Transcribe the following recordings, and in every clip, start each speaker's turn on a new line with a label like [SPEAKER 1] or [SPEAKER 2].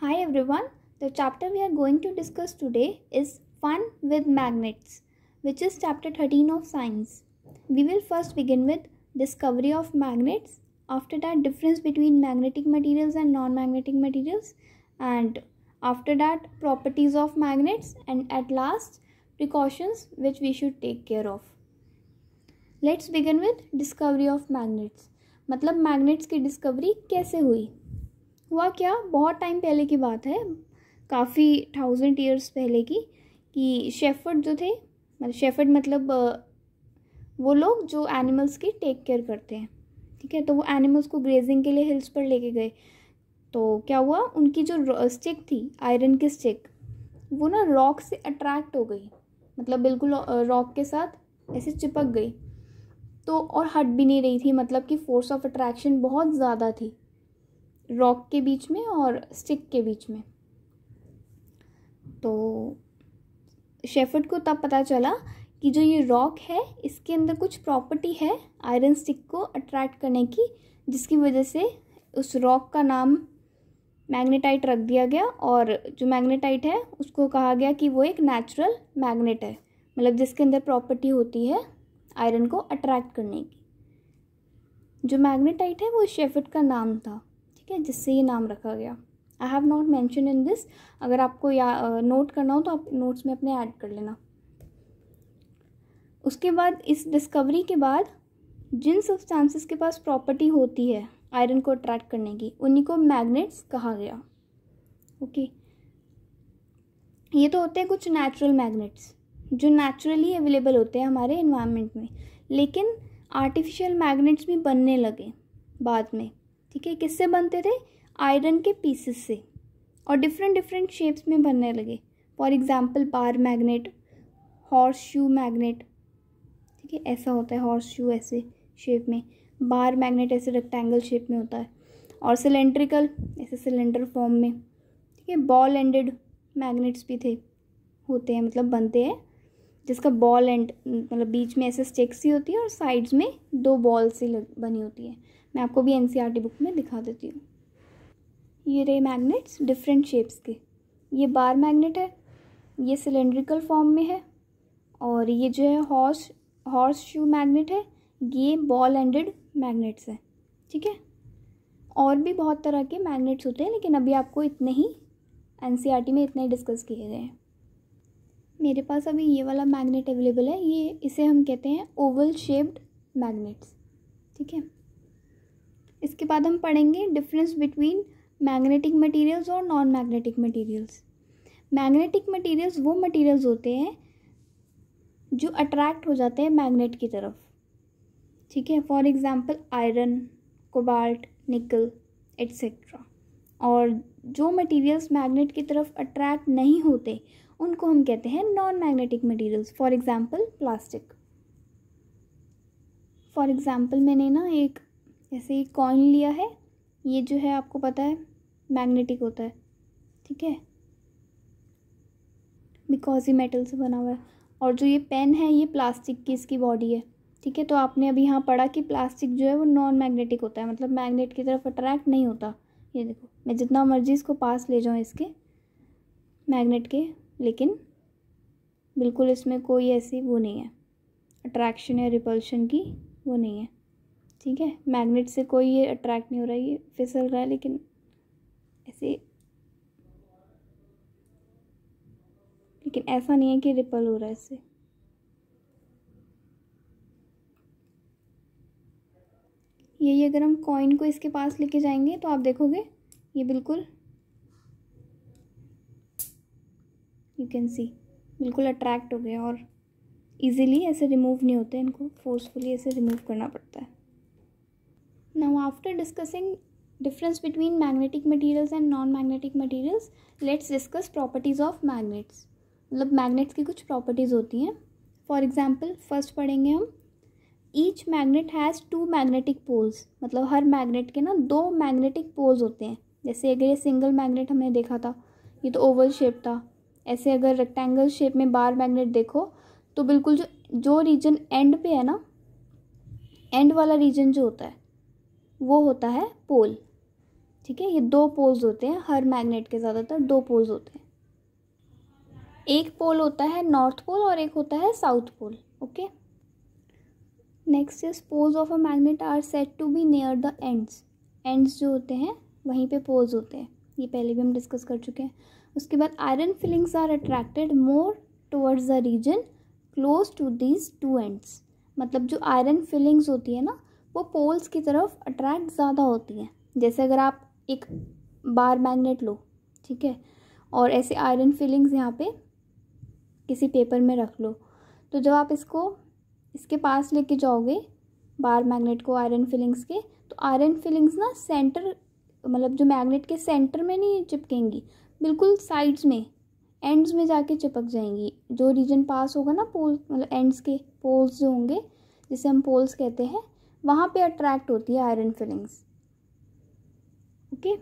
[SPEAKER 1] Hi everyone, the chapter we are going to discuss today is Fun with Magnets, which is chapter 13 of science. We will first begin with discovery of magnets, after that difference between magnetic materials and non-magnetic materials, and after that properties of magnets, and at last precautions which we should take care of. Let's begin with discovery of magnets. मतलब magnets की discovery कैसे हुई? हुआ क्या, बहुत time पहले की बात है, काफ़ी 1000 ईयर्स पहले की, कि शेफर्ड जो थे, मतलब शेफर्ड मतलब वो लोग जो एनिमल्स की टेक केयर करते हैं, ठीक है, तो वो एनिमल्स को ग्रेजिंग के लिए हिल्स पर लेके गए। तो क्या हुआ, उनकी जो स्टिक थी, आयरन की स्टिक, वो ना रॉक से अट्रैक्ट हो गई, मतलब बिल्कुल रॉक के साथ ऐसे चिपक गई, तो और हट भी नहीं रही थी, मतलब कि फोर्स ऑफ अट्रैक्शन बहुत ज़्यादा थी रॉक के बीच में और स्टिक के बीच में। तो शेफर्ड को तब पता चला कि जो ये रॉक है, इसके अंदर कुछ प्रॉपर्टी है आयरन स्टिक को अट्रैक्ट करने की, जिसकी वजह से उस रॉक का नाम मैग्नेटाइट रख दिया गया। और जो मैग्नेटाइट है उसको कहा गया कि वो एक नेचुरल मैग्नेट है, मतलब जिसके अंदर प्रॉपर्टी होती है आयरन को अट्रैक्ट करने की। जो मैग्नेटाइट है वो शेफर्ड का नाम था, ठीक है, जिससे ये नाम रखा गया। I have not mention in this, अगर आपको नोट करना हो तो आप नोट्स में अपने ऐड कर लेना। उसके बाद इस डिस्कवरी के बाद जिन सब्सटेंसेस के पास प्रॉपर्टी होती है आयरन को अट्रैक्ट करने की, उन्हीं को मैग्नेट्स कहा गया। ओके, ये तो होते हैं कुछ नेचुरल मैग्नेट्स जो नेचुरली अवेलेबल होते हैं हमारे एनवायरनमेंट में, लेकिन आर्टिफिशियल मैग्नेट्स भी बनने लगे बाद में, ठीक है। किससे बनते थे? आयरन के पीसेस से, और डिफरेंट शेप्स में बनने लगे। For example bar magnet, horse shoe magnet, ठीक है, ऐसा होता है हॉर्स शू ऐसे शेप में, बार मैग्नेट ऐसे रेक्टेंगल शेप में होता है, और सिलेंड्रिकल ऐसे सिलेंडर फॉर्म में, ठीक है। बॉल एंडेड मैग्नेट्स भी थे, होते हैं, मतलब बनते हैं, जिसका बॉल एंड मतलब बीच में ऐसे स्टिक सी होती है और साइड्स में 2 बॉल सी बनी होती है। मैं आपको भी एनसीईआरटी बुक में दिखा देती हूँ। ये रहे मैग्नेट्स डिफरेंट शेप्स के। ये बार मैग्नेट है, ये सिलेंड्रिकल फॉर्म में है, और ये जो है हॉर्स शू मैग्नेट है, ये बॉल एंडेड मैग्नेट्स है, ठीक है। और भी बहुत तरह के मैग्नेट्स होते हैं, लेकिन अभी आपको इतने ही एनसीईआरटी में इतने ही डिस्कस किए गए हैं। मेरे पास अभी ये वाला मैग्नेट अवेलेबल है, इसे हम कहते हैं ओवल शेप्ड मैग्नेट्स, ठीक है। इसके बाद हम पढ़ेंगे डिफरेंस बिटवीन मैग्नेटिक मटेरियल्स और non magnetic materials. Magnetic materials वो मटेरियल्स होते हैं जो अट्रैक्ट हो जाते हैं मैग्नेट की तरफ, ठीक है। फॉर एग्जांपल आयरन, कोबाल्ट, निकल एट्सेट्रा। और जो मटेरियल्स मैग्नेट की तरफ अट्रैक्ट नहीं होते उनको हम कहते हैं non magnetic materials. For example plastic. For example मैंने ना एक ऐसे ही कॉइन लिया है, ये जो है आपको पता है मैग्नेटिक होता है, ठीक है, बिकॉज ये मेटल से बना हुआ है। और जो ये पेन है ये प्लास्टिक की इसकी बॉडी है, ठीक है। तो आपने अभी यहाँ पढ़ा कि प्लास्टिक जो है वो नॉन मैग्नेटिक होता है, मतलब मैग्नेट की तरफ अट्रैक्ट नहीं होता। ये देखो, मैं जितना मर्जी इसको पास ले जाऊँ इसके मैग्नेट के, लेकिन बिल्कुल इसमें कोई ऐसी वो नहीं है, अट्रैक्शन या रिपल्शन की वो नहीं है, ठीक है। मैग्नेट से कोई ये अट्रैक्ट नहीं हो रहा है, ये फिसल रहा है लेकिन ऐसे, लेकिन ऐसा नहीं है कि रिपल हो रहा है इससे। यही अगर हम कॉइन को इसके पास लेके जाएंगे तो आप देखोगे ये बिल्कुल, यू कैन सी, बिल्कुल अट्रैक्ट हो गए, और इजीली ऐसे रिमूव नहीं होते, इनको फोर्सफुली ऐसे रिमूव करना पड़ता है। Now after discussing difference between magnetic materials and non magnetic materials, let's discuss properties of magnets. मतलब मैग्नेट्स की कुछ प्रॉपर्टीज़ होती हैं। फॉर एग्जांपल फर्स्ट पढ़ेंगे हम, each magnet has 2 magnetic poles. मतलब हर मैग्नेट के ना 2 मैग्नेटिक पोल्स होते हैं। जैसे अगर ये सिंगल मैग्नेट हमने देखा था, ये तो ओवल शेप था, ऐसे अगर रेक्टेंगल शेप में बार मैग्नेट देखो तो बिल्कुल जो रीजन एंड पे है ना, एंड वाला रीजन जो होता है वो होता है पोल, ठीक है, ये 2 पोल्स होते हैं हर मैग्नेट के, ज़्यादातर 2 पोल्स होते हैं। एक पोल होता है नॉर्थ पोल और एक होता है south pole. Okay, next is poles of a magnet are said to be near the ends. Ends जो होते हैं वहीं पे पोल्स होते हैं, ये पहले भी हम डिस्कस कर चुके हैं। उसके बाद iron filings are attracted more towards the region close to these 2 ends. मतलब जो आयरन फिलिंग्स होती है ना, वो पोल्स की तरफ अट्रैक्ट ज़्यादा होती हैं। जैसे अगर आप एक बार मैग्नेट लो, ठीक है, और ऐसे आयरन फिलिंग्स यहाँ पे किसी पेपर में रख लो, तो जब आप इसके पास लेके जाओगे बार मैग्नेट को आयरन फिलिंग्स के, तो आयरन फिलिंग्स ना सेंटर, मतलब जो मैग्नेट के सेंटर में नहीं चिपकेंगी, बिल्कुल साइड्स में, एंड्स में जाके चिपक जाएंगी। जो रीजन पास होगा ना पोल, मतलब एंड्स के पोल्स जो होंगे, जिसे हम पोल्स कहते हैं, वहाँ पे अट्रैक्ट होती है iron filings. Okay,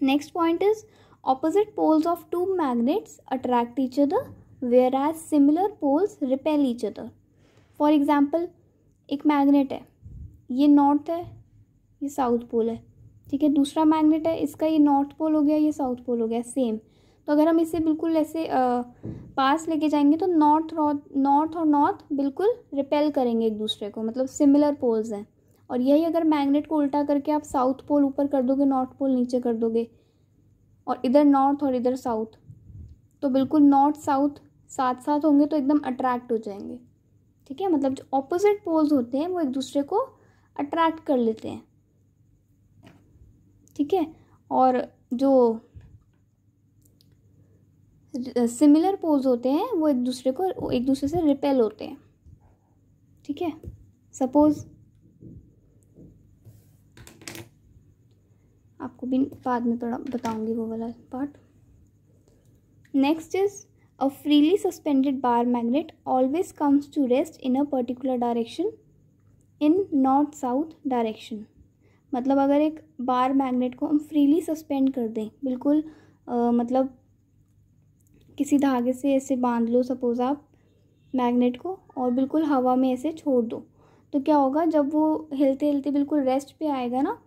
[SPEAKER 1] next point is opposite poles of 2 magnets attract each other whereas similar poles repel each other. For example, एक मैग्नेट है, ये नॉर्थ है, ये साउथ पोल है, ठीक है। दूसरा मैग्नेट है, इसका ये नॉर्थ पोल हो गया, ये साउथ पोल हो गया, सेम। तो अगर हम इसे बिल्कुल ऐसे पास लेके जाएंगे तो नॉर्थ और नॉर्थ बिल्कुल रिपेल करेंगे एक दूसरे को, मतलब सिमिलर पोल्स हैं। और यही अगर मैग्नेट को उल्टा करके आप साउथ पोल ऊपर कर दोगे, नॉर्थ पोल नीचे कर दोगे, और इधर नॉर्थ और इधर साउथ, तो बिल्कुल नॉर्थ साउथ साथ साथ होंगे तो एकदम अट्रैक्ट हो जाएंगे, ठीक है। मतलब जो ऑपोजिट पोल्स होते हैं वो एक दूसरे को अट्रैक्ट कर लेते हैं, ठीक है। और जो सिमिलर पोल्स होते हैं वो एक दूसरे से रिपेल होते हैं, ठीक है। सपोज आपको भी बाद में बताऊंगी वो वाला part. Next is a freely suspended bar magnet always comes to rest in a particular direction in north south direction। मतलब अगर एक बार मैग्नेट को हम फ्रीली सस्पेंड कर दें, बिल्कुल मतलब किसी धागे से ऐसे बांध लो सपोज आप मैग्नेट को, और बिल्कुल हवा में ऐसे छोड़ दो, तो क्या होगा, जब वो हिलते हिलते बिल्कुल रेस्ट पे आएगा ना,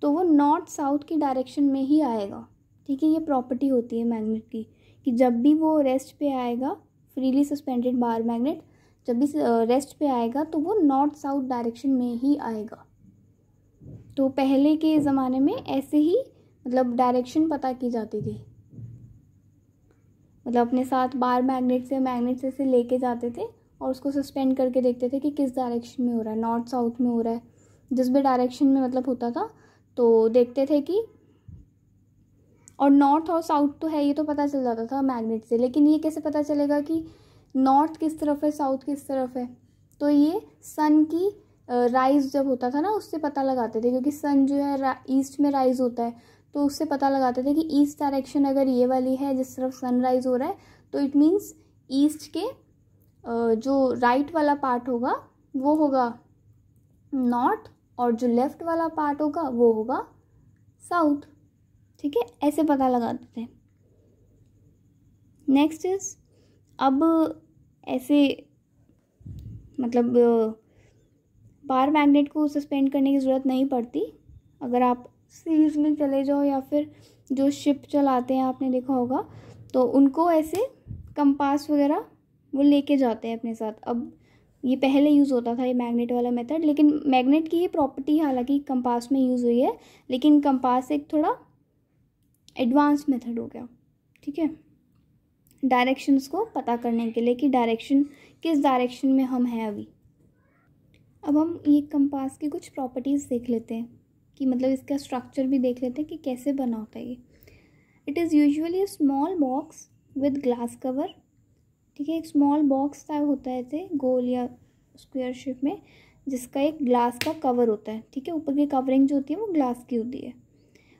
[SPEAKER 1] तो वो नॉर्थ साउथ की डायरेक्शन में ही आएगा, ठीक है। ये प्रॉपर्टी होती है मैग्नेट की कि जब भी वो रेस्ट पे आएगा, फ्रीली सस्पेंडेड बार मैग्नेट जब भी रेस्ट पे आएगा तो वो नॉर्थ साउथ डायरेक्शन में ही आएगा। तो पहले के ज़माने में ऐसे ही मतलब डायरेक्शन पता की जाती थी, मतलब अपने साथ बार मैग्नेट से लेके जाते थे और उसको सस्पेंड करके देखते थे कि किस डायरेक्शन में हो रहा है, नॉर्थ साउथ में हो रहा है, जिस भी डायरेक्शन में मतलब होता था तो देखते थे कि, और नॉर्थ और साउथ तो है ये तो पता चल जाता था मैग्नेट से, लेकिन ये कैसे पता चलेगा कि नॉर्थ किस तरफ है साउथ किस तरफ है, तो ये सन की राइज जब होता था ना उससे पता लगाते थे, क्योंकि सन जो है ईस्ट में राइज होता है, तो उससे पता लगाते थे कि ईस्ट डायरेक्शन अगर ये वाली है जिस तरफ सनराइज हो रहा है, तो इट मीन्स ईस्ट के जो राइट वाला पार्ट होगा वो होगा नॉर्थ, और जो लेफ्ट वाला पार्ट होगा वो होगा साउथ, ठीक है। ऐसे पता लगाते थे। नेक्स्ट इज, अब ऐसे मतलब बार मैग्नेट को सस्पेंड करने की ज़रूरत नहीं पड़ती। अगर आप सीज में चले जाओ या फिर जो शिप चलाते हैं आपने देखा होगा, तो उनको ऐसे कंपास वगैरह वो लेके जाते हैं अपने साथ। अब ये पहले यूज़ होता था ये मैग्नेट वाला मेथड, लेकिन मैग्नेट की ये प्रॉपर्टी हालांकि कंपास में यूज़ हुई है, लेकिन कंपास एक थोड़ा एडवांस मेथड हो गया, ठीक है, डायरेक्शंस को पता करने के लिए कि डायरेक्शन किस डायरेक्शन में हम हैं अभी। अब हम ये कंपास की कुछ प्रॉपर्टीज़ देख लेते हैं कि मतलब इसका स्ट्रक्चर भी देख लेते हैं कि कैसे बना होता है ये। It is usually a small box with glass cover, ठीक है। एक स्मॉल बॉक्स टाइप होता है ऐसे गोल या स्क्वायर शेप में, जिसका एक ग्लास का कवर होता है, ठीक है। ऊपर की कवरिंग जो होती है वो ग्लास की होती है,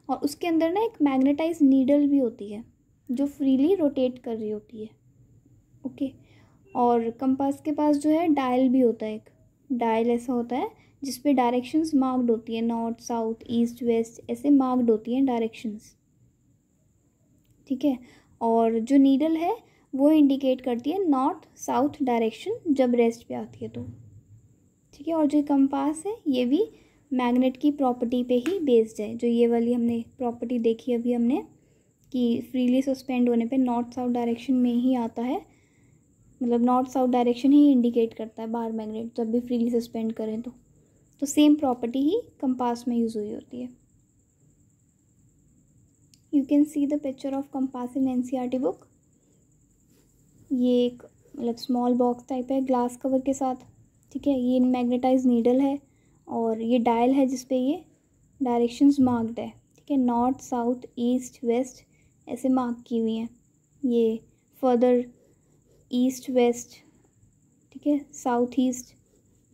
[SPEAKER 1] और उसके अंदर ना एक मैग्नेटाइज नीडल भी होती है जो फ्रीली रोटेट कर रही होती है, ओके। और कंपास के पास जो है डायल भी होता है, एक डायल ऐसा होता है जिस पे डायरेक्शंस मार्क्ड होती है, नॉर्थ साउथ ईस्ट वेस्ट ऐसे मार्क्ड होती हैं डायरेक्शंस, ठीक है। और जो नीडल है वो इंडिकेट करती है नॉर्थ साउथ डायरेक्शन जब रेस्ट पे आती है तो, ठीक है। और जो कंपास है ये भी मैग्नेट की प्रॉपर्टी पे ही बेस्ड है। जो ये वाली हमने प्रॉपर्टी देखी अभी हमने कि फ्रीली सस्पेंड होने पे नॉर्थ साउथ डायरेक्शन में ही आता है, मतलब नॉर्थ साउथ डायरेक्शन ही इंडिकेट करता है बार मैग्नेट जब भी फ्रीली सस्पेंड करें तो सेम प्रॉपर्टी ही कंपास में यूज़ हुई होती है। You can see the picture of compass in NCERT book. ये एक मतलब स्मॉल बॉक्स टाइप है ग्लास कवर के साथ, ठीक है। ये मैग्नेटाइज नीडल है और ये डायल है जिसपे ये डायरेक्शंस मार्क्ड है, ठीक है। नॉर्थ साउथ ईस्ट वेस्ट ऐसे मार्क की हुई हैं। ये फर्दर ईस्ट वेस्ट, ठीक है, साउथ ईस्ट,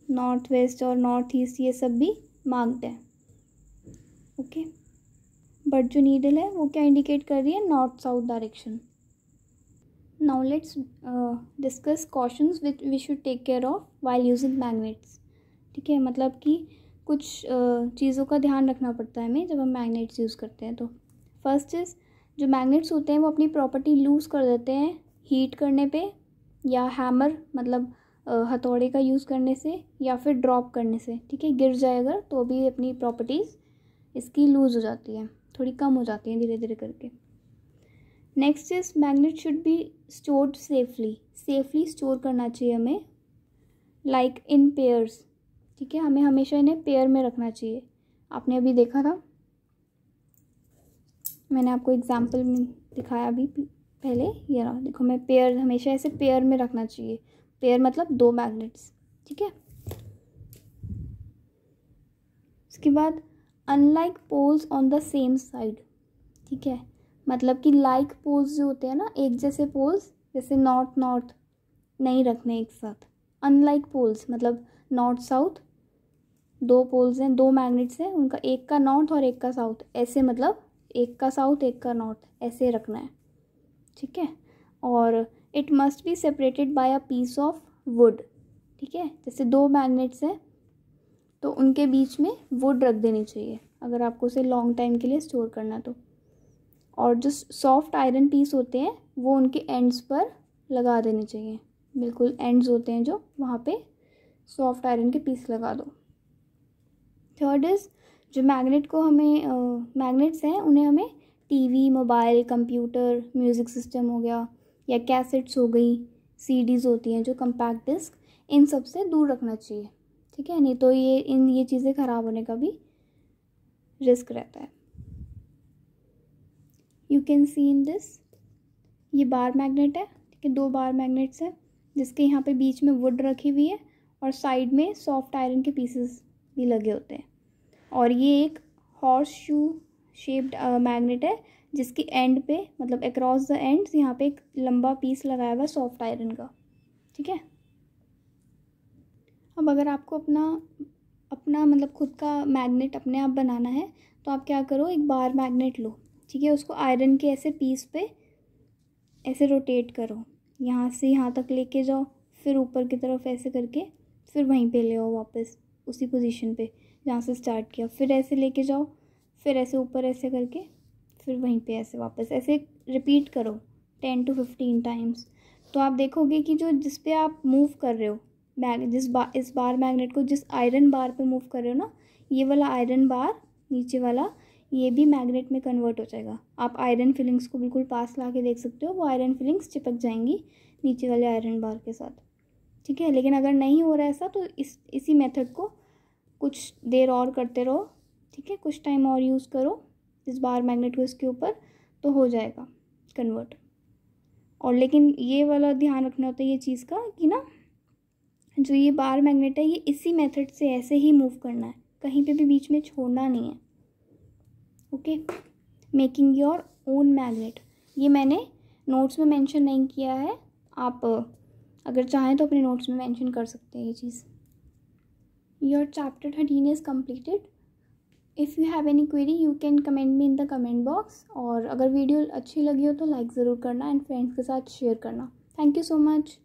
[SPEAKER 1] नॉर्थ वेस्ट और नॉर्थ ईस्ट ये सब भी मार्क्ड है, ओके। बट जो नीडल है वो क्या इंडिकेट कर रही है, north south direction. Now let's discuss cautions which we should take care of while using magnets, ठीक है। मतलब कि कुछ चीज़ों का ध्यान रखना पड़ता है हमें जब हम मैग्नेट्स यूज़ करते हैं। तो फर्स्ट इज़ जो मैग्नेट्स होते हैं वो अपनी प्रॉपर्टी लूज़ कर देते हैं हीट करने पे, या हैमर मतलब हथौड़े का यूज़ करने से, या फिर ड्रॉप करने से, ठीक है। गिर जाए अगर तो भी अपनी प्रॉपर्टीज़ इसकी लूज़ हो जाती है, थोड़ी कम हो जाती हैं धीरे धीरे करके। Next is magnet should be stored safely store करना चाहिए हमें, लाइक इन पेयर्स, ठीक है। हमें हमेशा इन्हें पेयर में रखना चाहिए। आपने अभी देखा था, मैंने आपको एग्जाम्पल में दिखाया अभी पहले, ये रहा देखो, मैं पेयर हमेशा ऐसे पेयर में रखना चाहिए। पेयर मतलब 2 मैग्नेट्स, ठीक है। उसके बाद unlike poles on the same side, ठीक है। मतलब कि लाइक पोल्स जो होते हैं ना, एक जैसे पोल्स, जैसे नॉर्थ नॉर्थ नहीं रखने एक साथ। अनलाइक पोल्स मतलब नॉर्थ साउथ 2 पोल्स हैं, 2 मैग्नेट्स हैं, उनका एक का नॉर्थ और एक का साउथ, ऐसे मतलब एक का साउथ एक का नॉर्थ ऐसे रखना है, ठीक है। और it must be separated by a piece of wood, ठीक है। जैसे 2 मैग्नेट्स हैं तो उनके बीच में वुड रख देनी चाहिए अगर आपको उसे लॉन्ग टाइम के लिए स्टोर करना तो। और जो सॉफ्ट आयरन पीस होते हैं वो उनके एंड्स पर लगा देने चाहिए, बिल्कुल एंड्स होते हैं जो, वहाँ पे सॉफ्ट आयरन के पीस लगा दो। थर्ड इज़ जो मैग्नेट को हमें मैग्नेट्स हैं उन्हें हमें TV, mobile, computer, music system हो गया, या कैसेट्स हो गई, सीडीज़ होती हैं जो कंपैक्ट डिस्क, इन सब से दूर रखना चाहिए, ठीक है। नहीं तो ये चीज़ें ख़राब होने का भी रिस्क रहता है। You can see in this, ये बार मैग्नेट है, ठीक है। 2 बार मैग्नेट्स हैं जिसके यहाँ पे बीच में वुड रखी हुई है और साइड में सॉफ्ट आयरन के पीसेस भी लगे होते हैं। और ये एक हॉर्स शू शेप्ड मैग्नेट है जिसकी एंड पे मतलब अक्रॉस द एंड्स यहाँ पे एक लंबा पीस लगाया हुआ है सॉफ्ट आयरन का, ठीक है। अब अगर आपको अपना मतलब खुद का मैग्नेट अपने आप बनाना है तो आप क्या करो, एक बार मैग्नेट लो, ठीक है। उसको आयरन के ऐसे पीस पे ऐसे रोटेट करो, यहाँ से यहाँ तक लेके जाओ, फिर ऊपर की तरफ ऐसे करके फिर वहीं पे ले आओ वापस उसी पोजीशन पे जहाँ से स्टार्ट किया, फिर ऐसे लेके जाओ, फिर ऐसे ऊपर ऐसे करके फिर वहीं पे ऐसे वापस, ऐसे रिपीट करो 10 to 15 टाइम्स। तो आप देखोगे कि जो जिस पे आप मूव कर रहे हो इस बार मैग्नेट को जिस आयरन बार पे मूव कर रहे हो ना, ये वाला आयरन बार नीचे वाला ये भी मैग्नेट में कन्वर्ट हो जाएगा। आप आयरन फिलिंग्स को बिल्कुल पास ला के देख सकते हो, वो आयरन फिलिंग्स चिपक जाएंगी नीचे वाले आयरन बार के साथ, ठीक है। लेकिन अगर नहीं हो रहा ऐसा तो इसी मेथड को कुछ देर और करते रहो, ठीक है। कुछ टाइम और यूज़ करो इस बार मैग्नेट को इसके ऊपर, तो हो जाएगा कन्वर्ट। और लेकिन ये वाला ध्यान रखना होता है ये चीज़ का कि ना जो ये बार मैग्नेट है ये इसी मेथड से ऐसे ही मूव करना है, कहीं पे भी बीच में छोड़ना नहीं है, okay. Making your own magnet, ये मैंने नोट्स में मेंशन नहीं किया है, आप अगर चाहें तो अपने नोट्स में मेंशन कर सकते हैं ये चीज़। Your chapter 13 is completed. If you have any query you can comment me in the comment box. और अगर वीडियो अच्छी लगी हो तो लाइक ज़रूर करना एंड फ्रेंड्स के साथ शेयर करना। Thank you so much.